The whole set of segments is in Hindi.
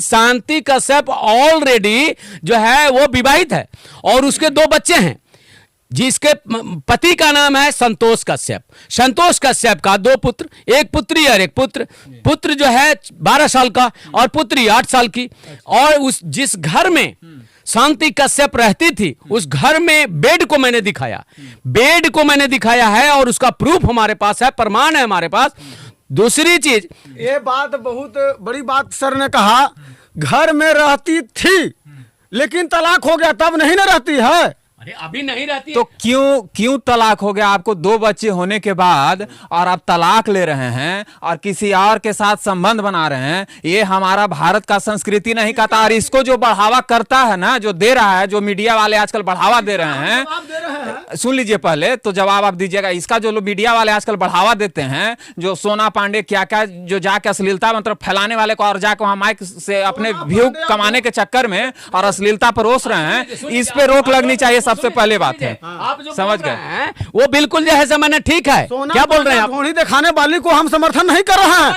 शांति कश्यप ऑलरेडी जो है वो विवाहित है और उसके 2 बच्चे हैं, जिसके पति का नाम है संतोष कश्यप। संतोष कश्यप का 2 पुत्र, एक पुत्री और एक पुत्र। पुत्र जो है 12 साल का और पुत्री 8 साल की। और उस जिस घर में शांति कश्यप रहती थी उस घर में बेड को मैंने दिखाया, बेड को मैंने दिखाया है और उसका प्रूफ हमारे पास है, प्रमाण है हमारे पास। दूसरी चीज, ये बात बहुत बड़ी बात सर ने कहा, घर में रहती थी लेकिन तलाक हो गया तब नहीं ना रहती है। अरे अभी नहीं रहती तो क्यों तलाक हो गया? आपको 2 बच्चे होने के बाद और आप तलाक ले रहे हैं और किसी और के साथ संबंध बना रहे हैं। ये हमारा भारत का संस्कृति नहीं कहता। और इसको जो बढ़ावा करता है ना, जो दे रहा है, जो मीडिया वाले आजकल बढ़ावा दे रहे हैं, सुन लीजिए पहले तो जवाब आप दीजिएगा। इसका जो मीडिया वाले आजकल बढ़ावा देते हैं, जो सोना पांडे क्या क्या जो जाके अश्लीलता मतलब फैलाने वाले को और जाके वहां माइक से अपने व्यू कमाने के चक्कर में और अश्लीलता परोस रहे हैं, इस पे रोक लगनी चाहिए। सबसे पहले बात है, आप जो समझ गए, वो बिल्कुल जो है समझना ठीक है। क्या बोल रहे हैं आप? ढोंढी दिखाने वाली को हम समर्थन नहीं कर रहे हैं।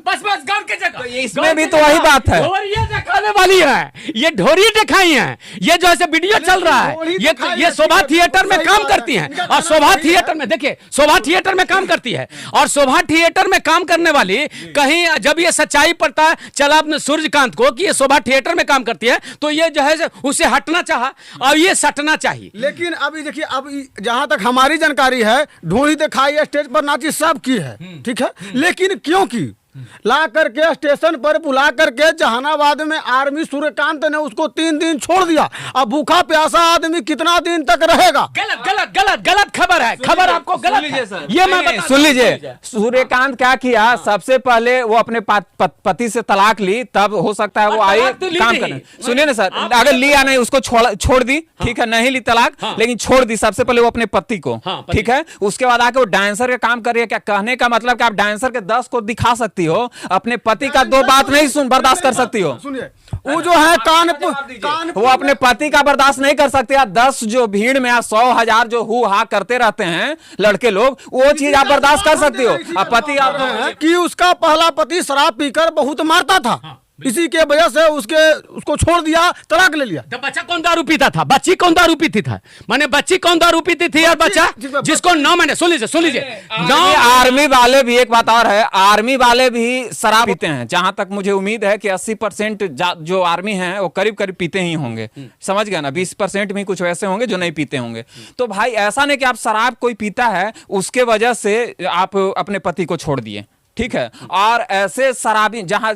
बस गौर की जगह, इसमें भी तो वही बात है। ढोरियां दिखाने वाली है, ये ढोरी दिखाई है, ये जो है वीडियो चल रहा है, ये शोभा थिएटर में काम करती है। और शोभा थिएटर में देखिए, शोभा थिएटर में काम करती है और शोभा थिएटर में काम करने वाली कहीं जब ये सच्चाई पड़ता चला अपने सूर्यकांत को कि ये शोभा थिएटर में काम करती है, तो ये जो है उसे हटना चाहा और ये सटना चाहिए। लेकिन अभी देखिए, अब जहां तक हमारी जानकारी है, ढोंढी दिखाई स्टेज पर नाची सब की है, ठीक है, लेकिन क्यों की? ला करके स्टेशन पर बुला करके जहानाबाद में आर्मी सूर्यकांत ने उसको 3 दिन छोड़ दिया। अब भूखा प्यासा आदमी कितना दिन तक रहेगा? गलत खबर है, खबर आपको गलत है। ये मैं सुन लीजिए, सूर्यकांत क्या किया? सबसे पहले वो अपने पति से तलाक ली, तब हो सकता है वो आए काम करने। सुनिए ना सर, अगर लिया नहीं उसको छोड़ दी, ठीक है, नहीं ली तलाक, लेकिन छोड़ दी सबसे पहले वो अपने पति को, ठीक है। उसके बाद आके वो डांसर का काम कर रही है। क्या कहने का मतलब कि आप डांसर के 10 को दिखा सकती हो, अपने पति का 2 बात नहीं बर्दाश्त कर सकती हो। सुनिए, वो जो है कानपुर वो अपने पति का बर्दाश्त नहीं कर सकते। 10 जो भीड़ में 100,000 जो हु हा करते रहते हैं लड़के लोग, वो चीज आप बर्दाश्त कर सकते हो। अब पति आप कि उसका पहला पति शराब पीकर बहुत मारता था, इसी के वजह से उसको छोड़ दिया, तलाक ले लिया। तो बच्चा कौन दारू पीता था? बच्ची कौन दारू पीती था? माने बच्ची कौन दारू पीती थी? यार बच्चा जिसको 9 महीने, सुन लीजिए, आर्मी वाले भी, एक बात और है, आर्मी वाले भी शराब पीते हैं। जहां तक मुझे उम्मीद है कि 80% जो आर्मी हैं वो करीब करीब पीते ही होंगे, समझ गए ना। 20% भी कुछ वैसे होंगे जो नहीं पीते होंगे। तो भाई ऐसा नहीं कि आप शराब कोई पीता है उसके वजह से आप अपने पति को छोड़ दिए, ठीक है। और ऐसे शराबी जहां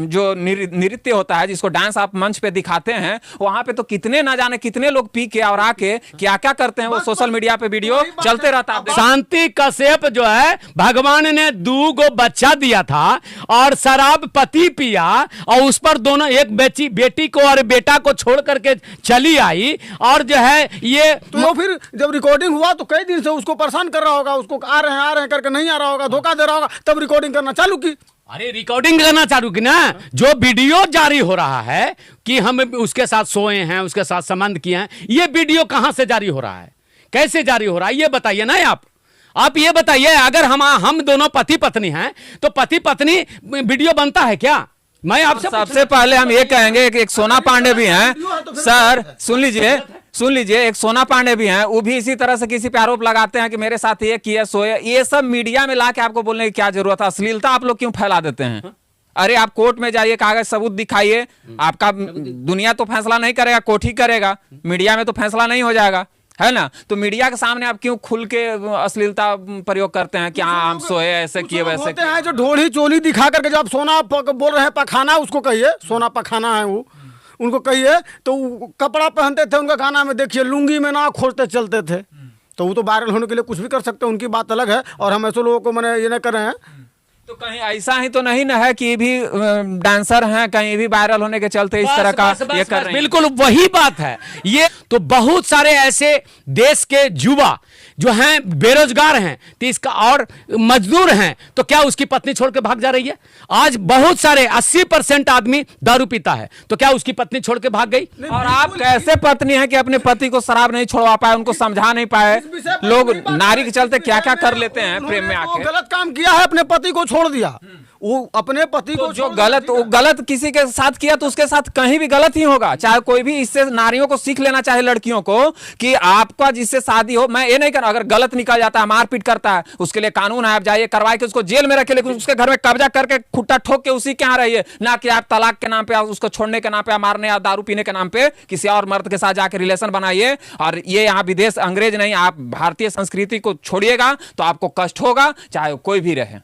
जो नृत्य होता है, जिसको डांस आप मंच पे दिखाते हैं, वहां पे तो कितने ना जाने कितने लोग पी के और आके क्या क्या करते हैं, वो सोशल मीडिया पे वीडियो चलते रहता है। शांति कश्यप जो है, भगवान ने 2 बच्चा दिया था और शराब पति पिया और उस पर दोनों, एक बेटी को और बेटा को छोड़ करके चली आई। और जो है ये तो फिर जब रिकॉर्डिंग हुआ तो कई दिन से उसको परेशान कर रहा होगा, उसको आ रहे हैं करके नहीं आ रहा होगा, धोखा दे रहा होगा, तब रिकॉर्डिंग करना चालू की। अरे रिकॉर्डिंग करना चालू की ना, जो वीडियो जारी हो रहा है कि हम उसके साथ सोए हैं, उसके साथ संबंध किए हैं, ये वीडियो कहां से जारी हो रहा है, कैसे जारी हो रहा है, ये बताइए ना। आप ये बताइए, अगर हम दोनों पति पत्नी हैं तो पति पत्नी वीडियो बनता है क्या? मैं आपसे सबसे पहले हम ये कहेंगे कि एक सोना पांडे भी हैं सर, सुन लीजिए, एक सोना पांडे भी हैं, वो भी इसी तरह से किसी पे आरोप लगाते हैं कि मेरे साथ ये किया सोया। ये सब मीडिया में लाके आपको बोलने की क्या जरूरत है? अश्लीलता आप लोग क्यों फैला देते हैं? अरे आप कोर्ट में जाइए, कागज सबूत दिखाइए, आपका दुनिया तो फैसला नहीं करेगा, कोर्ट ही करेगा, मीडिया में तो फैसला नहीं हो जाएगा, है ना। तो मीडिया के सामने आप क्यों खुल के अश्लीलता प्रयोग करते हैं कि हाँ हम सोए, ऐसे किए वैसे किए हैं। जो ढोली चोली दिखा करके जब सोना बोल रहे हैं पखाना, उसको कहिए सोना पखाना है, वो उनको कहिए। तो कपड़ा पहनते थे, उनका गाना में देखिए लुंगी में ना खोजते चलते थे, तो वो तो वायरल होने के लिए कुछ भी कर सकते हैं, उनकी बात अलग है। और हम ऐसे लोगों को मैंने ये नहीं कर रहे हैं। तो कहीं ऐसा ही तो नहीं ना है कि भी डांसर हैं, कहीं भी वायरल होने के चलते इस तरह का ये कर रहे हैं। बिल्कुल वही बात है। ये तो बहुत सारे ऐसे देश के युवा जो हैं बेरोजगार हैं, तो इसका और मजदूर हैं, तो क्या उसकी पत्नी छोड़ के भाग जा रही है? आज बहुत सारे 80% आदमी दारू पीता है, तो क्या उसकी पत्नी छोड़ के भाग गई? और आप कैसे पत्नी हैं कि अपने पति को शराब नहीं छोड़वा पाए, उनको समझा नहीं पाए? लोग नारी के चलते क्या क्या कर लेते हैं प्रेम में आके। गलत काम किया है, अपने पति को छोड़ दिया, वो अपने पति तो को जो गलत किसी के साथ किया तो उसके साथ कहीं भी गलत ही होगा। चाहे कोई भी, इससे नारियों को सीख लेना चाहे लड़कियों को कि आपका जिससे शादी हो, मैं ये नहीं कर, अगर गलत निकल जाता है, मारपीट करता है, उसके लिए कानून है, आप जाइए करवाए के उसको जेल में रखे, लेकिन उसके घर में कब्जा करके खुट्टा ठोक के उसी के यहाँ रहिए, ना कि आप तलाक के नाम पे, उसको छोड़ने के नाम पे, मारने या दारू पीने के नाम पे किसी और मर्द के साथ जाके रिलेशन बनाइए। और ये यहाँ विदेश अंग्रेज नहीं, आप भारतीय संस्कृति को छोड़िएगा तो आपको कष्ट होगा, चाहे कोई भी रहे।